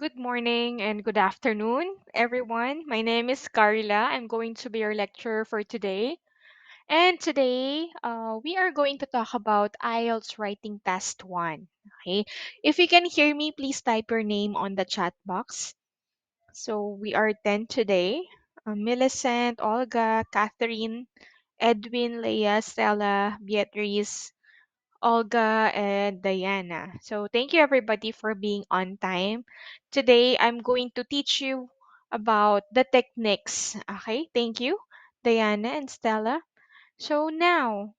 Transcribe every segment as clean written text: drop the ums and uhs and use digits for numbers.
Good morning and good afternoon, everyone. My name is Carla. I'm going to be your lecturer for today. And today, we are going to talk about IELTS Writing Test 1. Okay. If you can hear me, please type your name on the chat box. So we are 10 today. Millicent, Olga, Catherine, Edwin, Leah, Stella, Beatrice, Olga, and Diana. So thank you everybody for being on time. Today I'm going to teach you about the techniques. Okay, thank you, Diana and Stella. So now,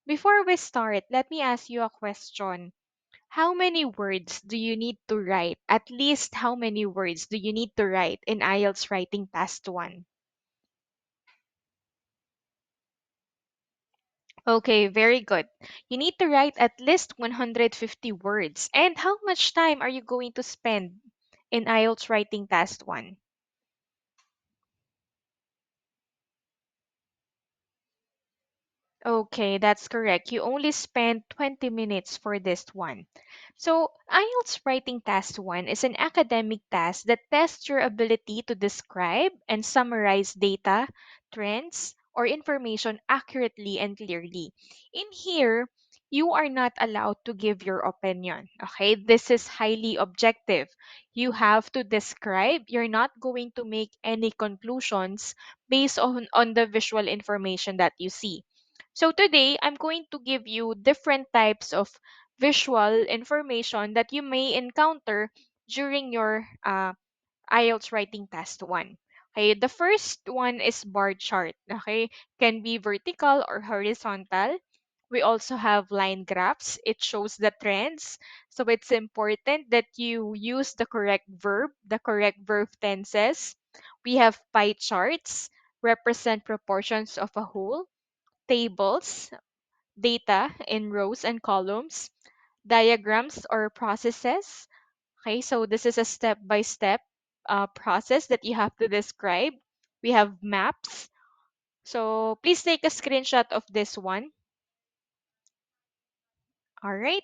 before we start, let me ask you a question. How many words do you need to write? At least how many words do you need to write in IELTS Writing Task 1? Okay, very good. You need to write at least 150 words. And how much time are you going to spend in IELTS Writing Task 1? Okay, that's correct. You only spent 20 minutes for this one. So, IELTS Writing Task 1 is an academic task that tests your ability to describe and summarize data, trends, or information accurately and clearly. In here, you are not allowed to give your opinion. Okay, this is highly objective. You have to describe, you're not going to make any conclusions based on the visual information that you see. So today, I'm going to give you different types of visual information that you may encounter during your IELTS writing test one. Okay, the first one is bar chart. Okay, can be vertical or horizontal. We also have line graphs. It shows the trends. So it's important that you use the correct verb tenses. We have pie charts, represent proportions of a whole, tables, data in rows and columns, diagrams or processes. Okay, so this is a step by step process that you have to describe. We have maps. So please take a screenshot of this one. All right.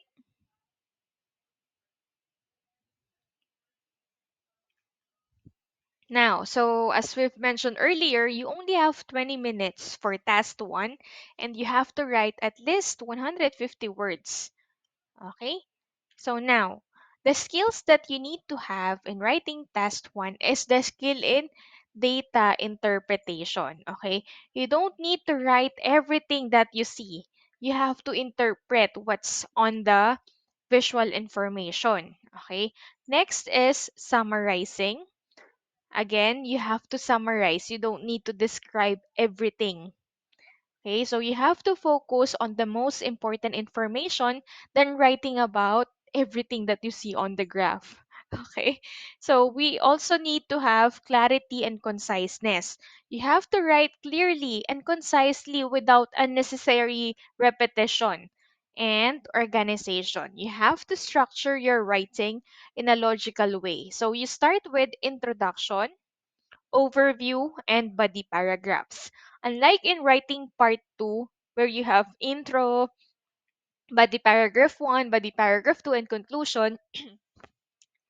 Now, so as we've mentioned earlier, you only have 20 minutes for task one, and you have to write at least 150 words. Okay. So now, the skills that you need to have in writing task one is the skill in data interpretation. Okay. You don't need to write everything that you see. You have to interpret what's on the visual information. Okay. Next is summarizing. Again, you have to summarize. You don't need to describe everything. Okay, so you have to focus on the most important information than writing about everything that you see on the graph. Okay, so we also need to have clarity and conciseness. You have to write clearly and concisely without unnecessary repetition and organization. You have to structure your writing in a logical way. So you start with introduction, overview, and body paragraphs. Unlike in writing part 2, where you have intro, body paragraph 1, body paragraph 2, and conclusion,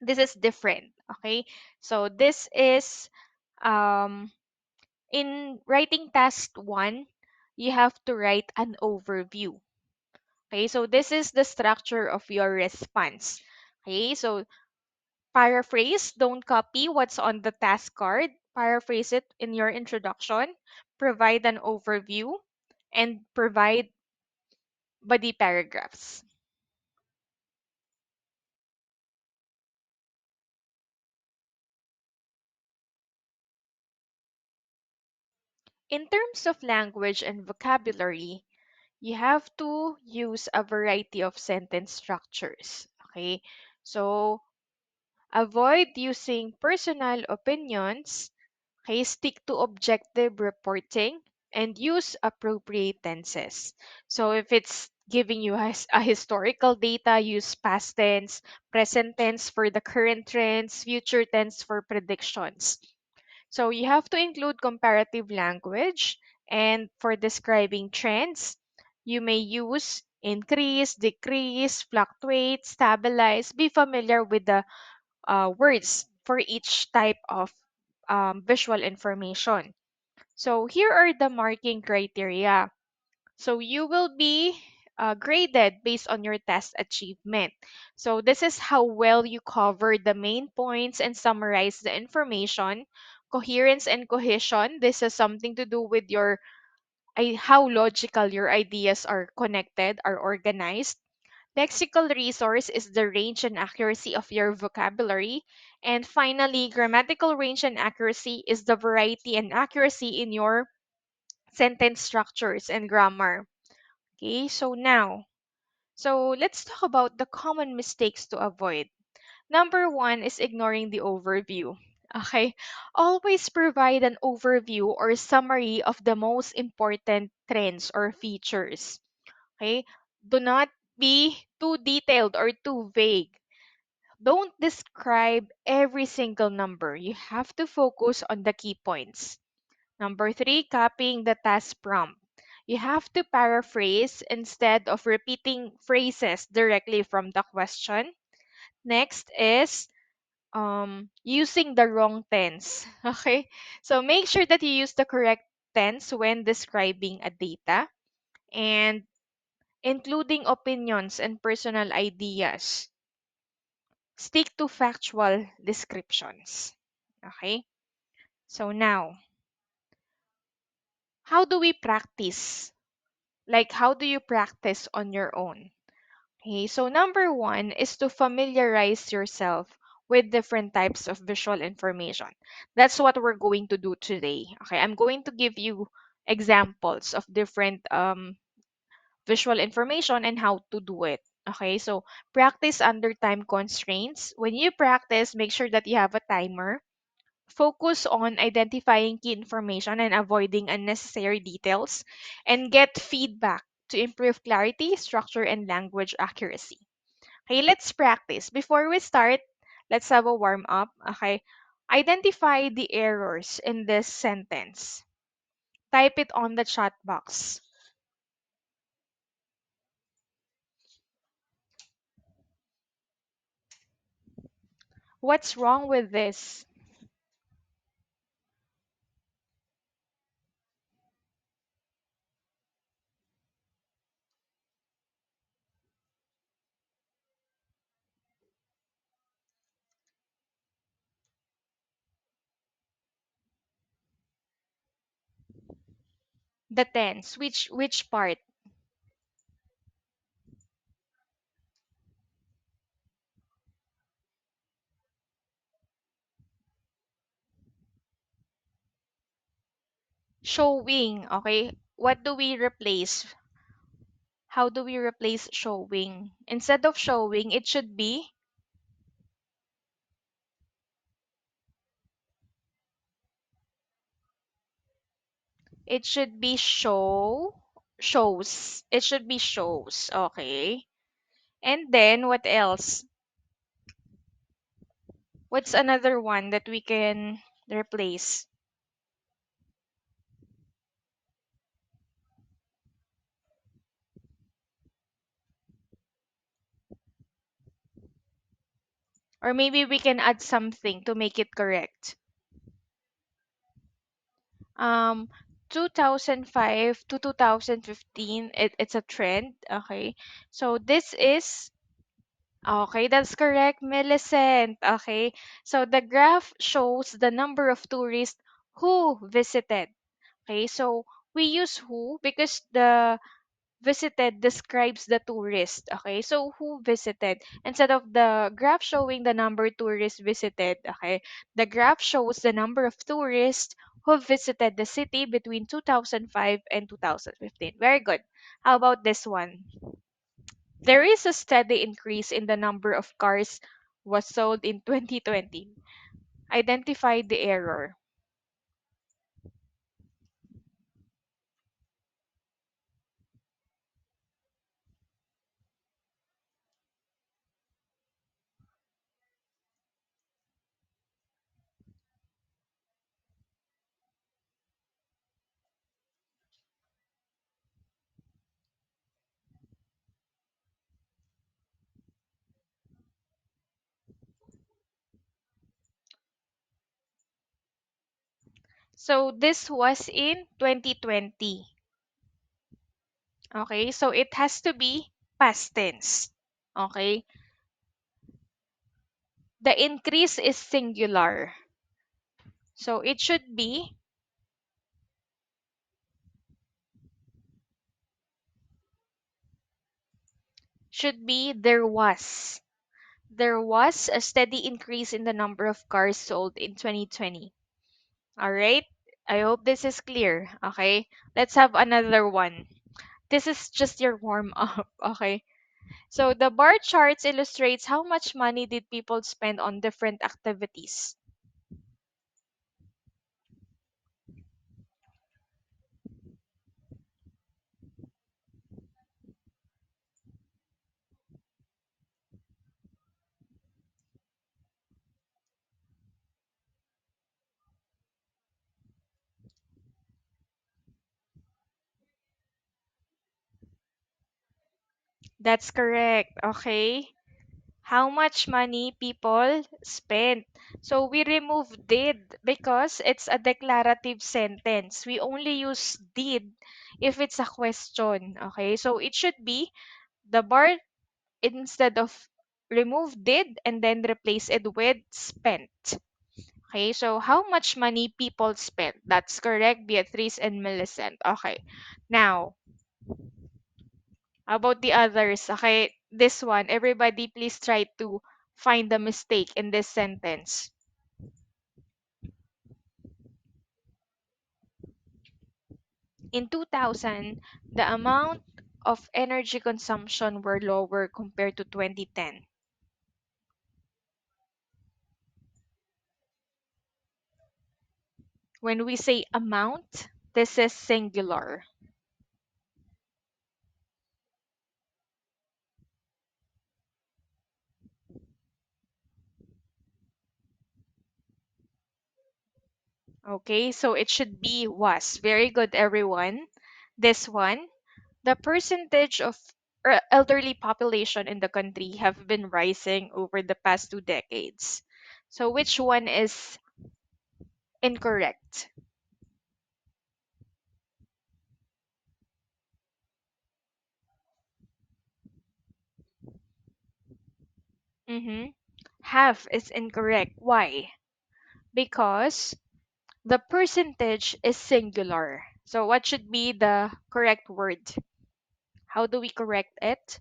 this is different. Okay? So this is um, in writing task 1, you have to write an overview. Okay? So this is the structure of your response. Okay? So paraphrase, don't copy what's on the task card. Paraphrase it in your introduction. Provide an overview and provide body paragraphs. In terms of language and vocabulary, you have to use a variety of sentence structures. Okay, so avoid using personal opinions. Okay, stick to objective reporting and use appropriate tenses. So if it's giving you a historical data, use past tense, present tense for the current trends, future tense for predictions. So you have to include comparative language, and for describing trends, you may use increase, decrease, fluctuate, stabilize. Be familiar with the words for each type of visual information. So here are the marking criteria. So you will be graded based on your test achievement. So this is how well you cover the main points and summarize the information. Coherence and cohesion. This has something to do with your how logical your ideas are connected, are organized. Lexical resource is the range and accuracy of your vocabulary. And finally, grammatical range and accuracy is the variety and accuracy in your sentence structures and grammar. Okay, so let's talk about the common mistakes to avoid. Number one is ignoring the overview. Okay, always provide an overview or summary of the most important trends or features. Okay, do not be too detailed or too vague. Don't describe every single number. You have to focus on the key points. Number three, copying the task prompt. You have to paraphrase instead of repeating phrases directly from the question. Next is using the wrong tense. Okay, so make sure that you use the correct tense when describing a data and including opinions and personal ideas. Stick to factual descriptions. Okay, so now, how do we practice? Like, how do you practice on your own? Okay, so number one is to familiarize yourself with different types of visual information. That's what we're going to do today. Okay, I'm going to give you examples of different visual information and how to do it. Okay, so practice under time constraints. When you practice, make sure that you have a timer. Focus on identifying key information and avoiding unnecessary details, and get feedback to improve clarity, structure, and language accuracy. Okay, let's practice. Before we start, let's have a warm up. Okay, identify the errors in this sentence. Type it on the chat box. What's wrong with this? The tense. Which part? Showing. Okay. What do we replace? How do we replace showing? Instead of showing, it should be shows. It should be shows. Okay. And then what else? What's another one that we can replace? Or maybe we can add something to make it correct. Um 2005 to 2015, it's a trend. Okay. So this is okay, that's correct, Millicent. Okay. So the graph shows the number of tourists who visited. Okay, so we use who because the visited describes the tourist. Okay, so who visited instead of the graph showing the number tourists visited. Okay, the graph shows the number of tourists who visited the city between 2005 and 2015. Very good. How about this one? There is a steady increase in the number of cars was sold in 2020. Identify the error. So this was in 2020. Okay, so it has to be past tense. Okay, the increase is singular. So it should be there was. There was a steady increase in the number of cars sold in 2020. All right? I hope this is clear. Okay? Let's have another one. This is just your warm up. Okay? So the bar charts illustrates how much money did people spend on different activities. That's correct. Okay? How much money people spent. So we remove did because it's a declarative sentence. We only use did if it's a question. Okay? So it should be the bar instead of remove did and then replace it with spent. Okay, so how much money people spent? That's correct, Beatrice and Millicent. Okay, now, how about the others? Okay, this one, everybody please try to find the mistake in this sentence. In 2000, the amount of energy consumption were lower compared to 2010. When we say amount, this is singular. Okay, so it should be was. Very good, everyone. This one, the percentage of elderly population in the country have been rising over the past 2 decades. So which one is incorrect? Mm-hmm. Half is incorrect. Why? Because the percentage is singular. So what should be the correct word? How do we correct it?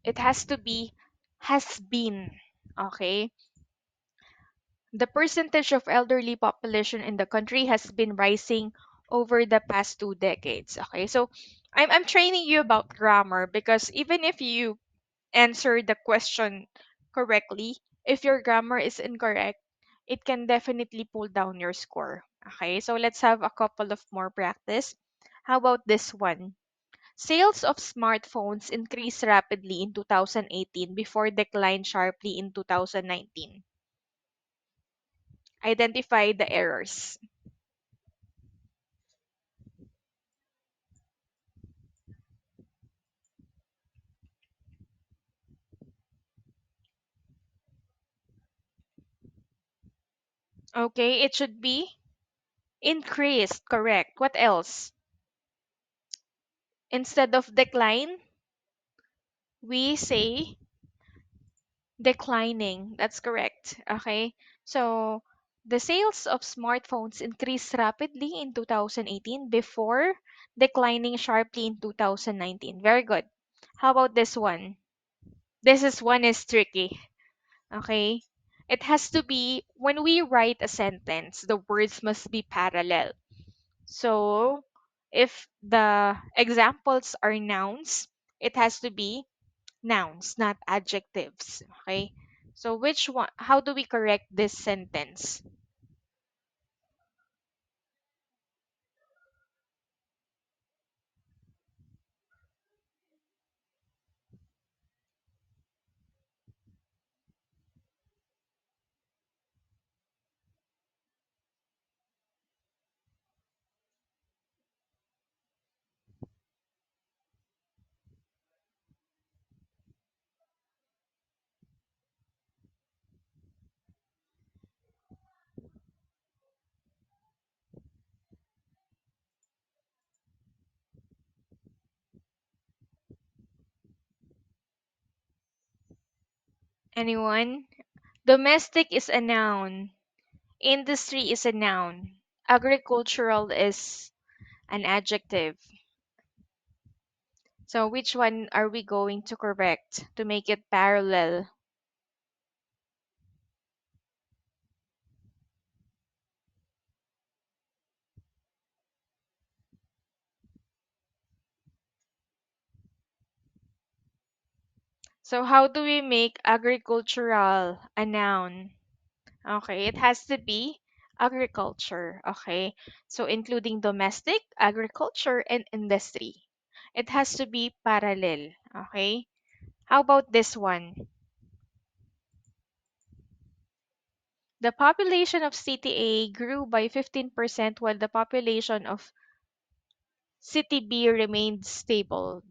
It has to be has been. Okay. The percentage of elderly population in the country has been rising over the past 2 decades. Okay, so I'm training you about grammar because even if you answer the question correctly, if your grammar is incorrect, it can definitely pull down your score. Okay, so let's have a couple of more practice. How about this one? Sales of smartphones increased rapidly in 2018 before declined sharply in 2019. Identify the errors. Okay, it should be increased, correct. What else? Instead of decline, we say declining. That's correct. Okay, so the sales of smartphones increased rapidly in 2018 before declining sharply in 2019. Very good. How about this one? This is one is tricky. Okay, it has to be when we write a sentence, the words must be parallel. So if the examples are nouns, it has to be nouns, not adjectives. Okay. So which one, how do we correct this sentence? Anyone? Domestic is a noun. Industry is a noun. Agricultural is an adjective. So which one are we going to correct to make it parallel? So how do we make agricultural a noun? Okay, it has to be agriculture. Okay, so including domestic, agriculture, and industry. It has to be parallel. Okay, how about this one? The population of City A grew by 15% while the population of City B remained stable.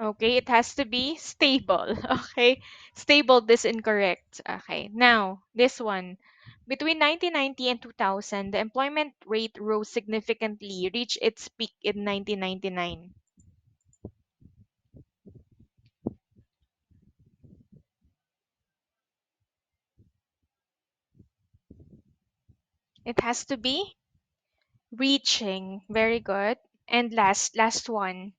Okay, it has to be stable. Okay, stable, this incorrect. Okay, now this one. Between 1990 and 2000, the employment rate rose significantly, reached its peak in 1999. It has to be reaching. Very good. And last one.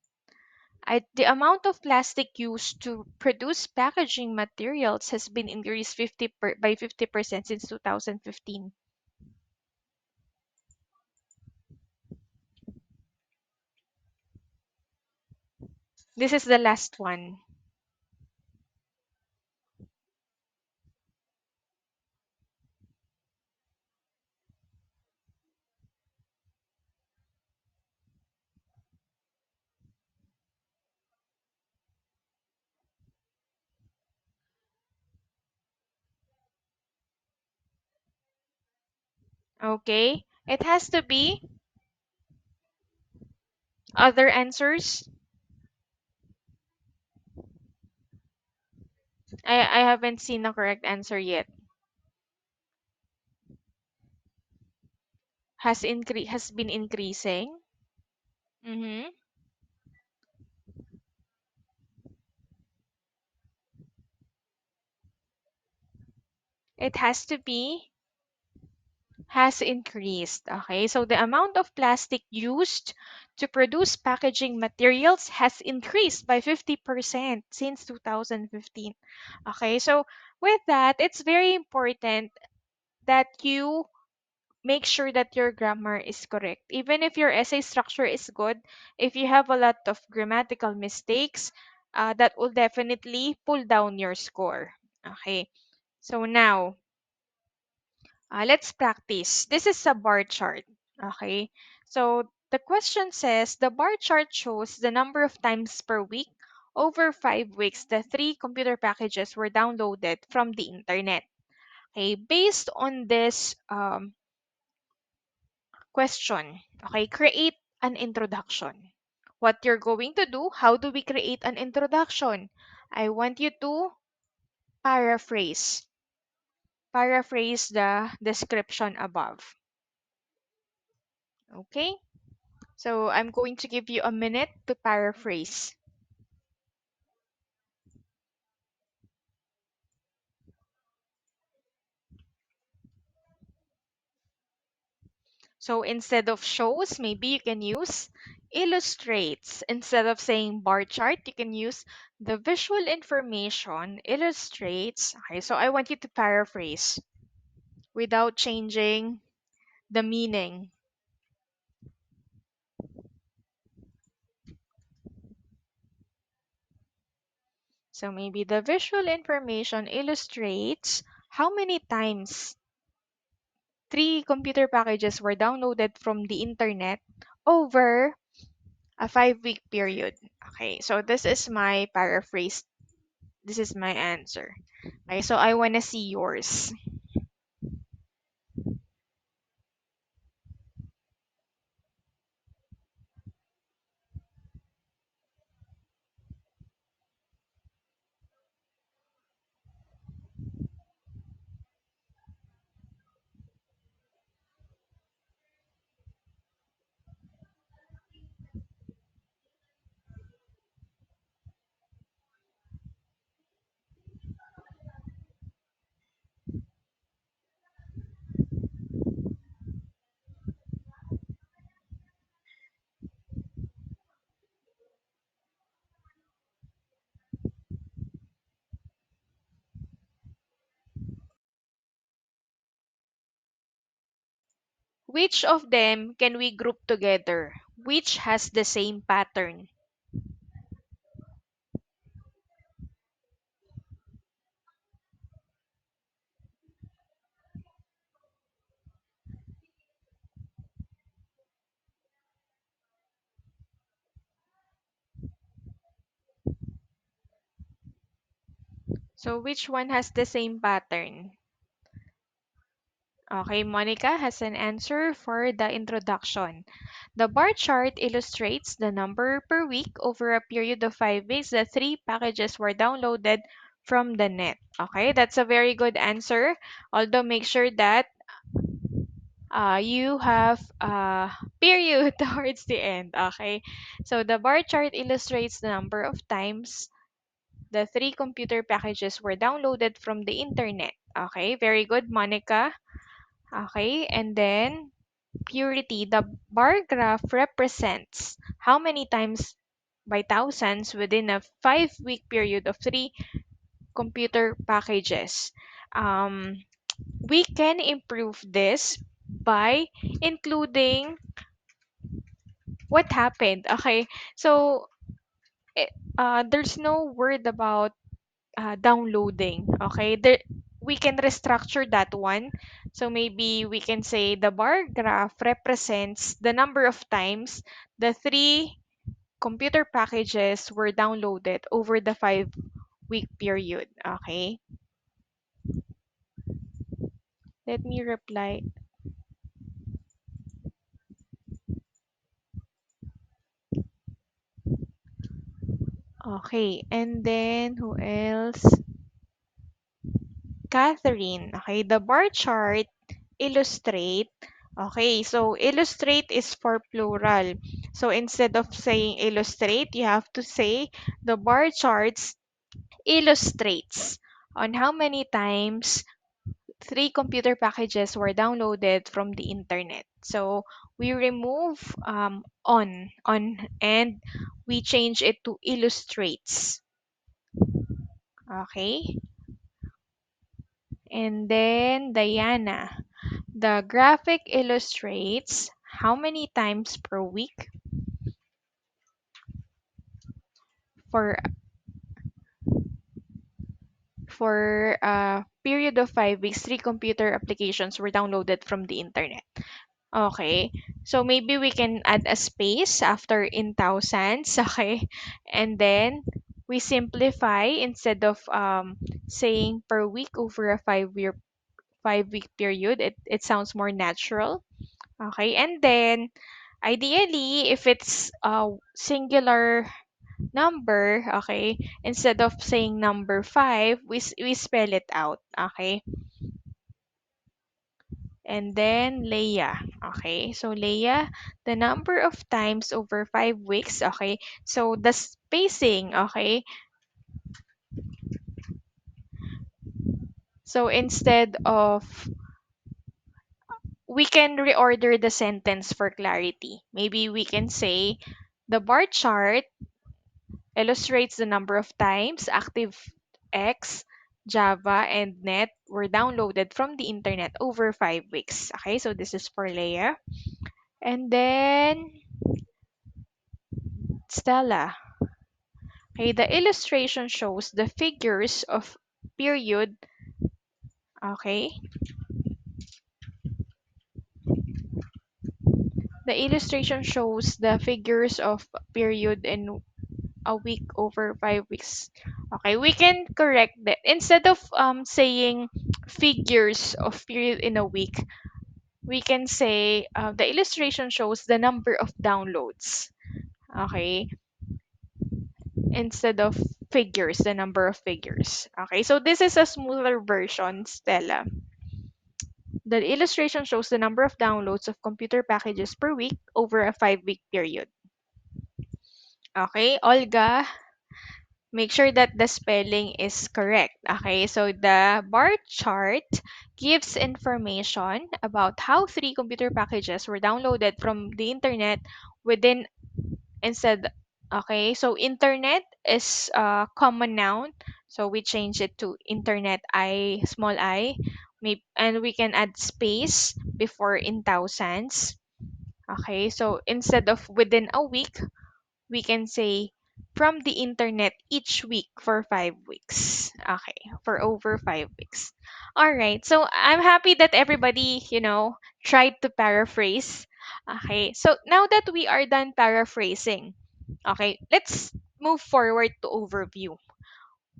The amount of plastic used to produce packaging materials has been increased by 50% since 2015. This is the last one. Okay, it has to be other answers. I haven't seen the correct answer yet. Has been increasing. Mm-hmm. It has to be has increased. Okay, so the amount of plastic used to produce packaging materials has increased by 50% since 2015. Okay, so with that, it's very important that you make sure that your grammar is correct. Even if your essay structure is good, if you have a lot of grammatical mistakes, that will definitely pull down your score. Okay, so now let's practice. This is a bar chart. Okay, so the question says the bar chart shows the number of times per week over 5 weeks the three computer packages were downloaded from the internet. Okay, based on this question. Okay, create an introduction. What you're going to do, how do we create an introduction? I want you to paraphrase. Paraphrase the description above. Okay? So I'm going to give you a minute to paraphrase. So instead of shows, maybe you can use illustrates. Instead of saying bar chart, you can use the visual information illustrates. Okay, so I want you to paraphrase without changing the meaning. So maybe the visual information illustrates how many times three computer packages were downloaded from the internet over a 5 week period. Okay, so this is my paraphrase. This is my answer. Okay, so I want to see yours. Which of them can we group together? Which has the same pattern? So which one has the same pattern? Okay, Monica has an answer for the introduction. The bar chart illustrates the number per week over a period of 5 weeks that three packages were downloaded from the net. Okay, that's a very good answer. Although make sure that you have a period towards the end. Okay, so the bar chart illustrates the number of times the three computer packages were downloaded from the internet. Okay, very good, Monica. Okay, and then purity, the bar graph represents how many times by thousands within a 5 week period of three computer packages. Um, we can improve this by including what happened. Okay, so it, there's no word about downloading. Okay, there we can restructure that one. So maybe we can say the bar graph represents the number of times the three computer packages were downloaded over the 5 week period. Okay, let me reply. Okay, and then who else? Catherine. Okay, the bar chart illustrate. Okay, so illustrate is for plural. So instead of saying illustrate, you have to say the bar charts illustrates on how many times three computer packages were downloaded from the internet. So we remove on and we change it to illustrates. Okay, and then Diana. The graphic illustrates how many times per week for a period of 5 weeks, three computer applications were downloaded from the internet. Okay, so maybe we can add a space after in thousands. Okay, and then we simplify instead of saying per week over a 5 week period. It sounds more natural. Okay, and then ideally, if it's a singular number, okay, instead of saying number five, we spell it out, okay? And then Leia, okay? So Leia, the number of times over 5 weeks, okay? So the spacing, okay? So instead of, we can reorder the sentence for clarity. Maybe we can say, the bar chart illustrates the number of times ActiveX, Java, and Net were downloaded from the internet over 5 weeks. Okay, so this is for Leia. And then Stella. Okay, the illustration shows the figures of period. Okay, the illustration shows the figures of period in a week over 5 weeks. Okay, we can correct that. Instead of saying figures of period in a week, we can say the illustration shows the number of downloads. Okay, instead of figures, the number of figures. Okay, so this is a smoother version, Stella. The illustration shows the number of downloads of computer packages per week over a 5 week period. Okay, Olga, make sure that the spelling is correct. Okay, so the bar chart gives information about how three computer packages were downloaded from the internet within instead. Okay, so internet is a common noun, so we change it to internet, I small I. and we can add space before in thousands. Okay, so instead of within a week, we can say from the internet each week for 5 weeks. Okay, for over 5 weeks. All right, so I'm happy that everybody, tried to paraphrase. Okay, so now that we are done paraphrasing, okay, let's move forward to overview.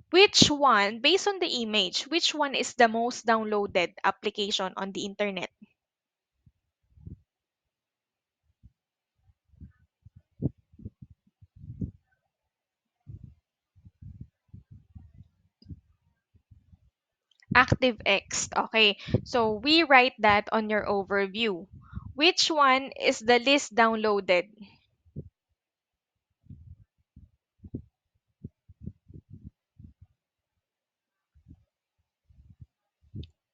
Which one, based on the image, which one is the most downloaded application on the internet? ActiveX. Okay, so we write that on your overview. Which one is the least downloaded?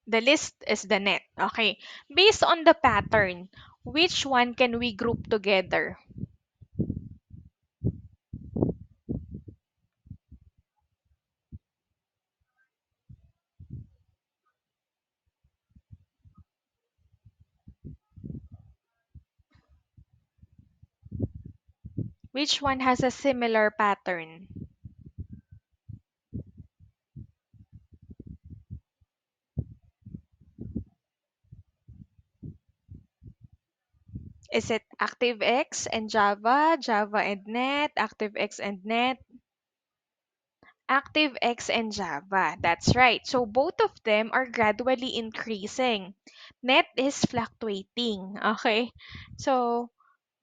The list is the net. Okay, based on the pattern, which one can we group together? Which one has a similar pattern? Is it ActiveX and Java, Java and Net, ActiveX and Net? ActiveX and Java. That's right. So both of them are gradually increasing. Net is fluctuating. Okay. So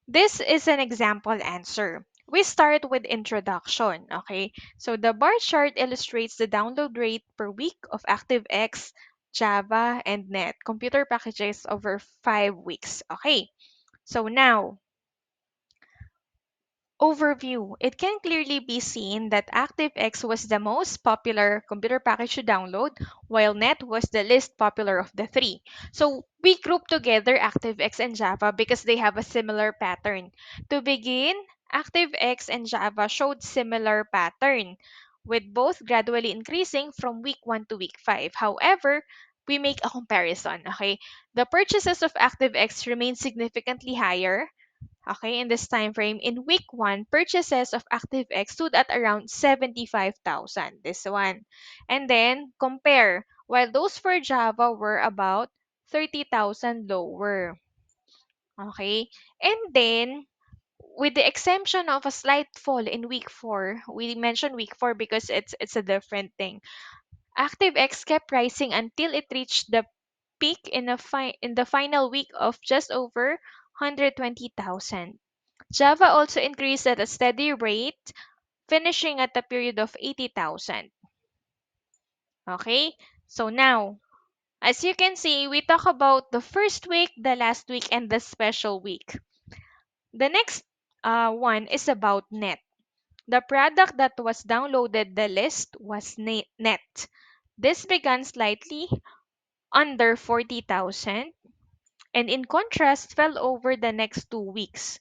this is an example answer. We start with introduction. Okay. So the bar chart illustrates the download rate per week of ActiveX, Java, and Net computer packages over 5 weeks. Okay. So now, overview. It can clearly be seen that ActiveX was the most popular computer package to download, while Net was the least popular of the three. So we group together ActiveX and Java because they have a similar pattern. To begin, ActiveX and Java showed similar pattern, with both gradually increasing from week 1 to week 5. However, we make a comparison, okay? The purchases of ActiveX remain significantly higher. Okay, in this time frame, in week 1, purchases of ActiveX stood at around 75,000. This one. And then compare, while those for Java were about 30,000 lower. Okay? And then with the exemption of a slight fall in week 4, we mentioned week 4 because it's a different thing. ActiveX kept rising until it reached the peak in the final week of just over 120,000. Java also increased at a steady rate, finishing at a period of 80,000. Okay? So now, as you can see, we talk about the first week, the last week, and the special week. The next one is about Net. The product that was downloaded the list was Net. This began slightly under 40,000 and in contrast fell over the next 2 weeks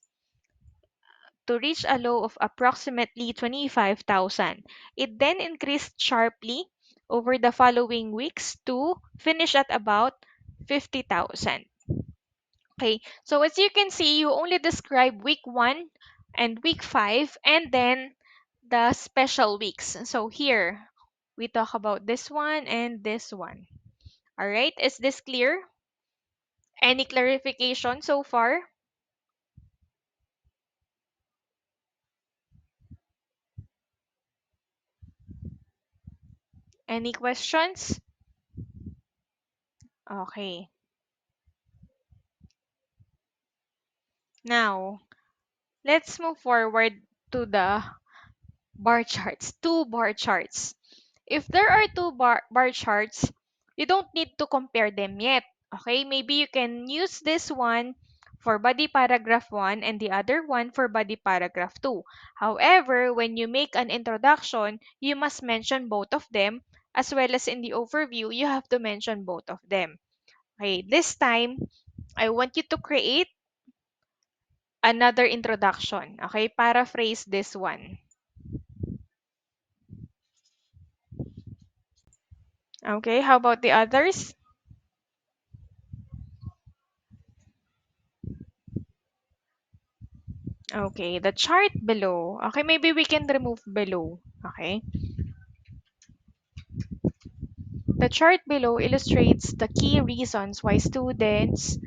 to reach a low of approximately 25,000. It then increased sharply over the following weeks to finish at about 50,000. Okay, so as you can see, you only describe week 1 and week 5 and then the special weeks. So here, we talk about this one and this one. All right, is this clear? Any clarification so far? Any questions? Okay. Now, let's move forward to the bar charts, two bar charts. If there are two bar charts, you don't need to compare them yet. Okay, maybe you can use this one for body paragraph 1 and the other one for body paragraph 2. However, when you make an introduction, you must mention both of them as well as in the overview, you have to mention both of them. Okay, this time, I want you to create another introduction. Okay, paraphrase this one. Okay, how about the others? Okay, the chart below. Okay, maybe we can remove below. Okay. The chart below illustrates the key reasons why students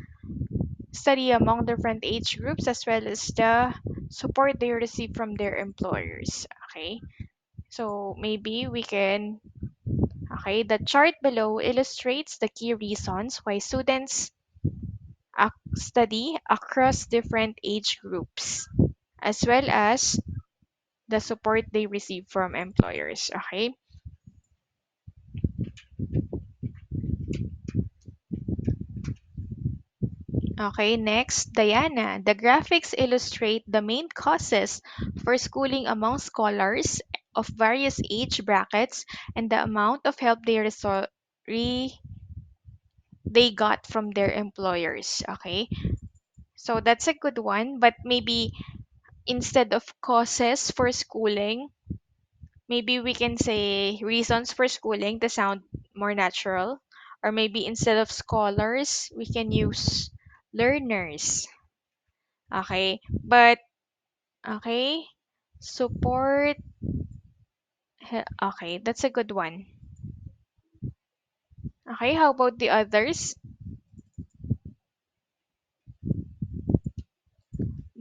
study among different age groups as well as the support they receive from their employers. Okay, so maybe we can. Okay, the chart below illustrates the key reasons why students study across different age groups as well as the support they receive from employers. Okay. Okay, next, Diana. The graphics illustrate the main causes for schooling among scholars of various age brackets and the amount of help they got from their employers. Okay, so that's a good one, but maybe instead of causes for schooling, maybe we can say reasons for schooling to sound more natural. Or maybe instead of scholars, we can use learners. Okay, but okay, support. Okay, that's a good one. Okay, how about the others?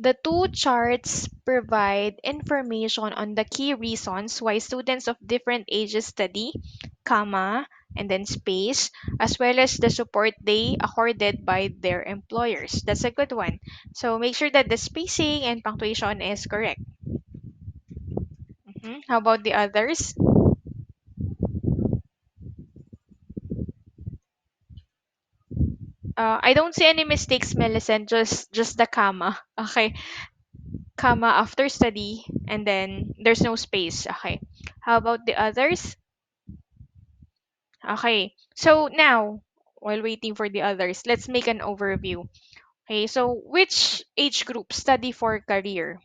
The two charts provide information on the key reasons why students of different ages study, comma, and then space, as well as the support they accorded by their employers. That's a good one. So make sure that the spacing and punctuation is correct. How about the others? I don't see any mistakes, Millicent. Just the comma. Okay, comma after study, and then there's no space. Okay. How about the others? Okay. So now, while waiting for the others, let's make an overview. Okay. So which age group study for career?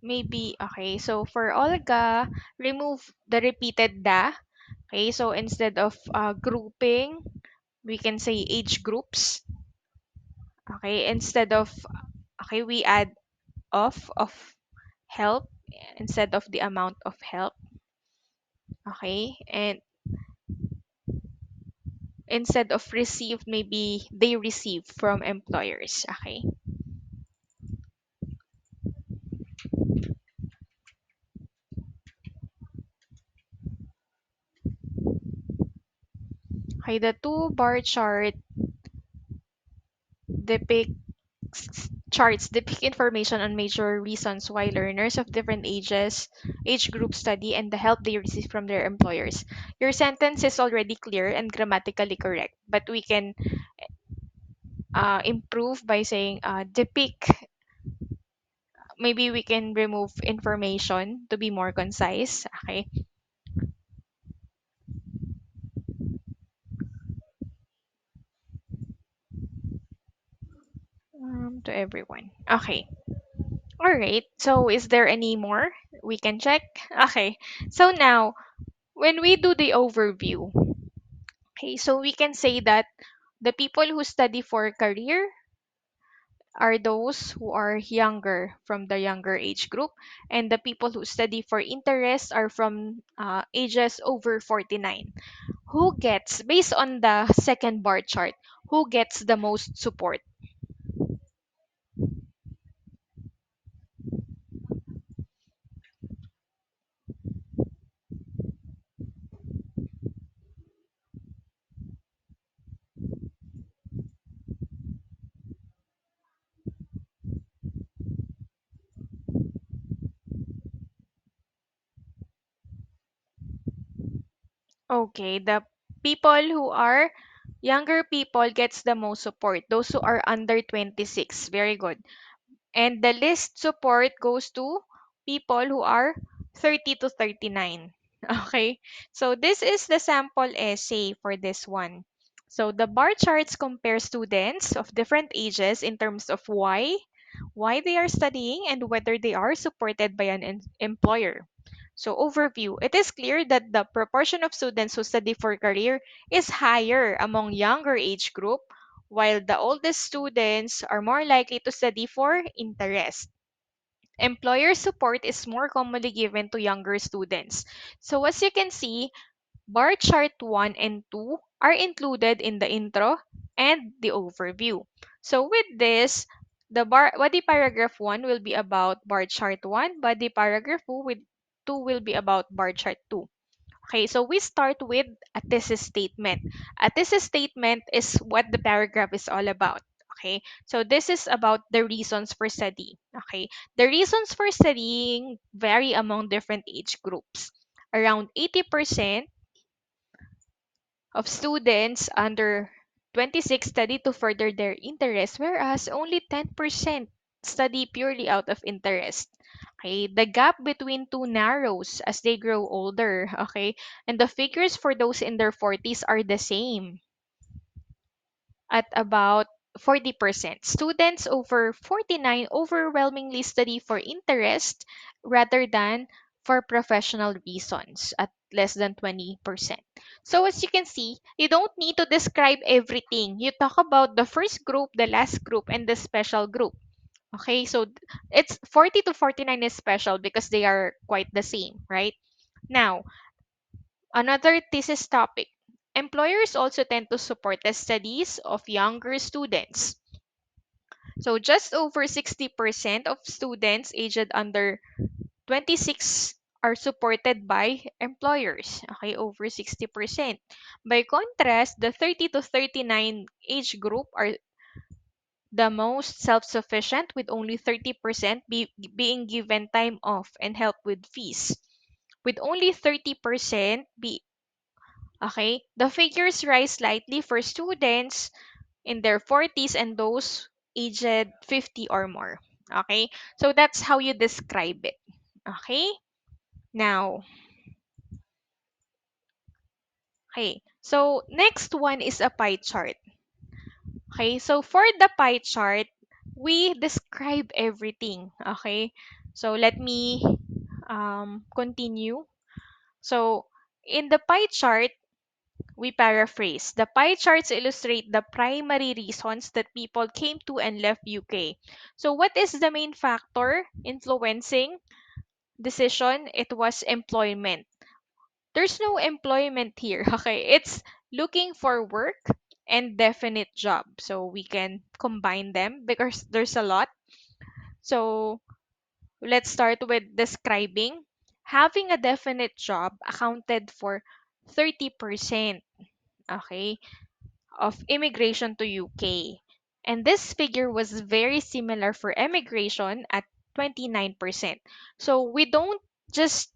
Maybe okay. So for Olga, remove the repeated da. Okay. So instead of grouping, we can say age groups. Okay. Instead of okay, we add of help instead of the amount of help. Okay, and instead of receive, maybe they receive from employers. Okay. Okay, the two bar chart depicts depict information on major reasons why learners of different age groups study and the help they receive from their employers. Your sentence is already clear and grammatically correct, but we can improve by saying depict. Maybe we can remove information to be more concise. Okay. To everyone. Okay. All right. So is there any more we can check? Okay. So now, when we do the overview, okay, so we can say that the people who study for career are those who are younger from the younger age group, and the people who study for interest are from ages over 49. Who gets, based on the second bar chart, who gets the most support? Okay, the people who are younger people gets the most support. Those who are under 26. Very good. And the least support goes to people who are 30 to 39. Okay. So this is the sample essay for this one. So the bar charts compare students of different ages in terms of why they are studying and whether they are supported by an employer. So overview, it is clear that the proportion of students who study for career is higher among younger age group, while the oldest students are more likely to study for interest. Employer support is more commonly given to younger students. So as you can see, bar chart 1 and 2 are included in the intro and the overview. So with this, the body paragraph 1 will be about bar chart 1, body paragraph 2 will be about bar chart 2. Okay, so we start with a thesis statement. A thesis statement is what the paragraph is all about. Okay, so this is about the reasons for study. Okay, the reasons for studying vary among different age groups. Around 80% of students under 26 study to further their interest, whereas only 10% study purely out of interest. Okay, the gap between two narrows as they grow older, okay, and the figures for those in their 40s are the same at about 40%. Students over 49 overwhelmingly study for interest rather than for professional reasons at less than 20%. So as you can see, you don't need to describe everything. You talk about the first group, the last group, and the special group. Okay, so it's 40 to 49 is special because they are quite the same, right? Now, another thesis topic. Employers also tend to support the studies of younger students. So just over 60% of students aged under 26 are supported by employers. Okay, over 60%. By contrast, the 30 to 39 age group are the most self-sufficient with only 30% being given time off and help with fees. With only 30% okay, the figures rise slightly for students in their 40s and those aged 50 or more. Okay, so that's how you describe it. Okay, now, okay, so next one is a pie chart. Okay, so for the pie chart, we describe everything. Okay, so let me continue. So in the pie chart, we paraphrase. The pie charts illustrate the primary reasons that people came to and left UK. So what is the main factor influencing decision? It was employment. There's no employment here. Okay, it's looking for work and definite job. So we can combine them because there's a lot. So let's start with describing. Having a definite job accounted for 30%. Okay, of immigration to UK. And this figure was very similar for emigration at 29%. So we don't just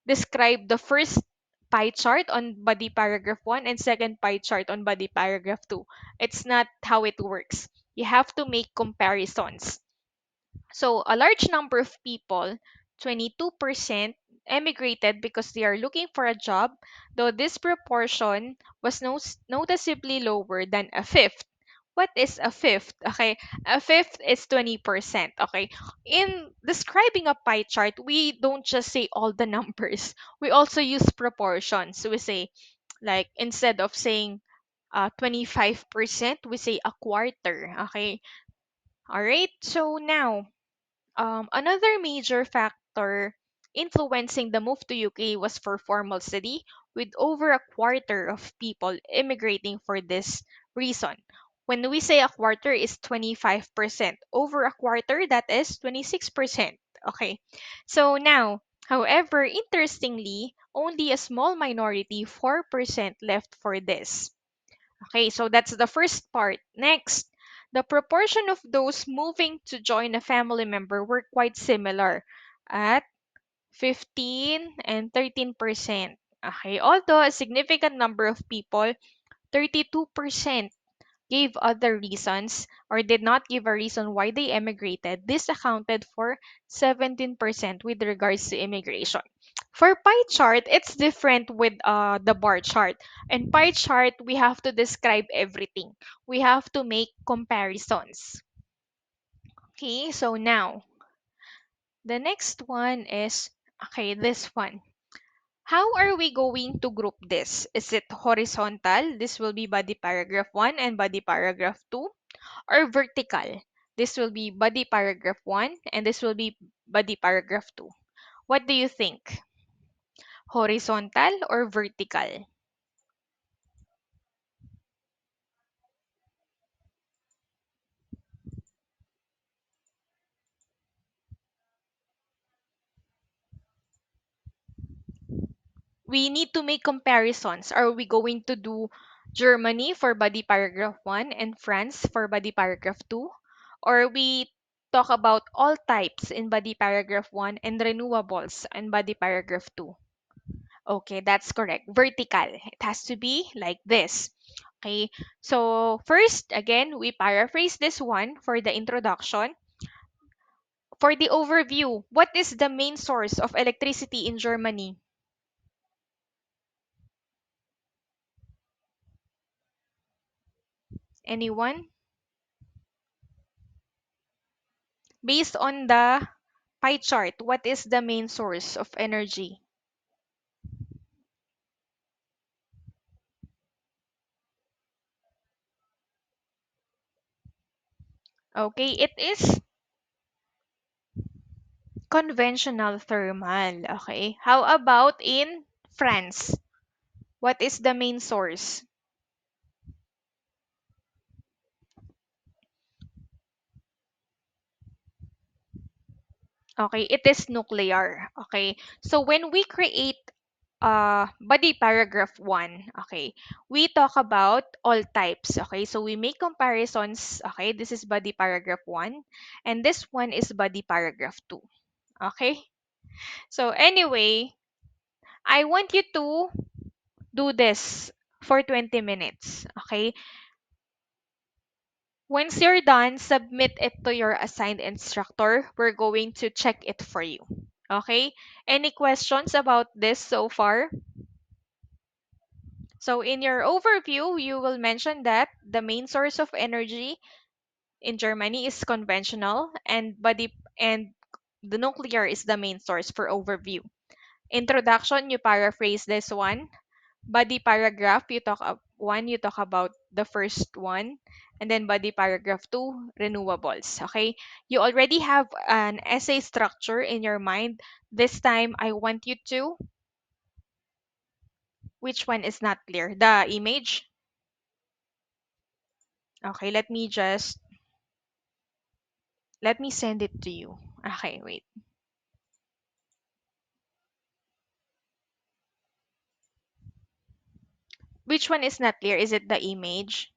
describe the first pie chart on body paragraph 1 and second pie chart on body paragraph 2. It's not how it works. You have to make comparisons. So a large number of people, 22%, emigrated because they are looking for a job, though this proportion was noticeably lower than a fifth. What is a fifth? Okay, a fifth is 20%. Okay, in describing a pie chart, we don't just say all the numbers. We also use proportions. We say, like, instead of saying 25%, we say a quarter. Okay, all right, so now another major factor influencing the move to UK was for formal study, with over a quarter of people immigrating for this reason. When we say a quarter is 25%, over a quarter that is 26%. Okay. So now, however, interestingly, only a small minority, 4%, left for this. Okay, so that's the first part. Next, the proportion of those moving to join a family member were quite similar at 15 and 13%. Okay, although a significant number of people, 32%, gave other reasons or did not give a reason why they emigrated, this accounted for 17% with regards to immigration. For pie chart, it's different with the bar chart. In pie chart, we have to describe everything. We have to make comparisons. Okay, so now the next one is Okay, this one. How are we going to group this? Is it horizontal? This will be body paragraph 1 and body paragraph 2. Or vertical? This will be body paragraph 1 and this will be body paragraph 2. What do you think? Horizontal or vertical? We need to make comparisons. Are we going to do Germany for body paragraph 1 and France for body paragraph 2? Or we talk about all types in body paragraph 1 and renewables in body paragraph 2? Okay, that's correct. Vertical. It has to be like this. Okay, so first, again, we paraphrase this one for the introduction. For the overview, what is the main source of electricity in Germany? Anyone? Based on the pie chart, what is the main source of energy? Okay, it is conventional thermal. Okay, how about in France? What is the main source? Okay, it is nuclear. Okay, so when we create body paragraph 1, okay, we talk about all types. Okay, so we make comparisons. Okay, this is body paragraph 1 and this one is body paragraph 2. Okay, so anyway, I want you to do this for 20 minutes. Okay, once you're done, submit it to your assigned instructor. We're going to check it for you. Okay, any questions about this so far? So in your overview, you will mention that the main source of energy in Germany is conventional and the nuclear is the main source for overview. Introduction, you paraphrase this one. Body paragraph, you talk about the first one, and then body paragraph 2, renewables. Okay? You already have an essay structure in your mind. This time I want you to, which one is not clear? The image? Okay, let me send it to you. Okay, wait. Which one is not clear? Is it the image?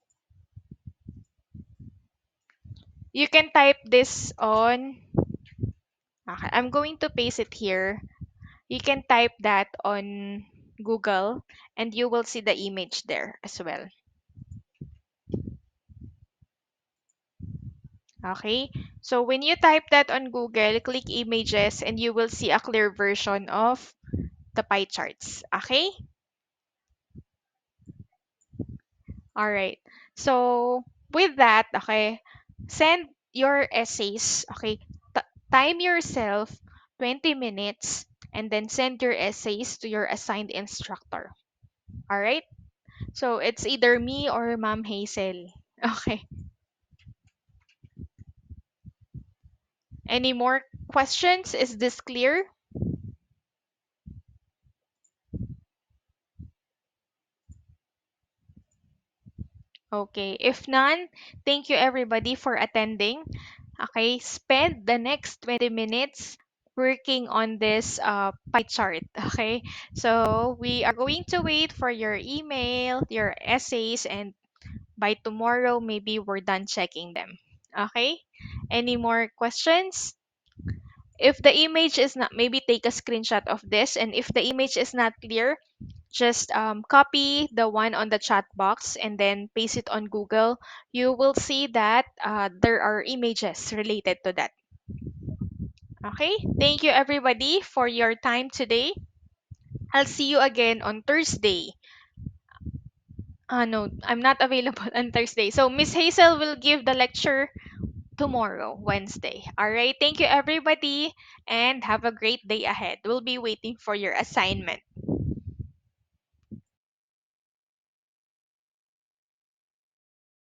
You can type this on. Okay, I'm going to paste it here. You can type that on Google and you will see the image there as well. Okay, so when you type that on Google, click images and you will see a clear version of the pie charts. Okay, all right. So with that, okay, send your essays. Okay, time yourself 20 minutes and then send your essays to your assigned instructor. All right, so it's either me or Ma'am Hazel. Okay, any more questions? Is this clear? Okay, if none, thank you everybody for attending. Okay, spend the next 20 minutes working on this pie chart. Okay, so we are going to wait for your email, your essays, and by tomorrow, maybe we're done checking them. Okay, any more questions? If the image is not, maybe take a screenshot of this, and if the image is not clear, just copy the one on the chat box and then paste it on Google. You will see that there are images related to that. Okay, thank you everybody for your time today. I'll see you again on Thursday. No, I'm not available on Thursday. So Miss Hazel will give the lecture tomorrow, Wednesday. All right. Thank you, everybody, and have a great day ahead. We'll be waiting for your assignment.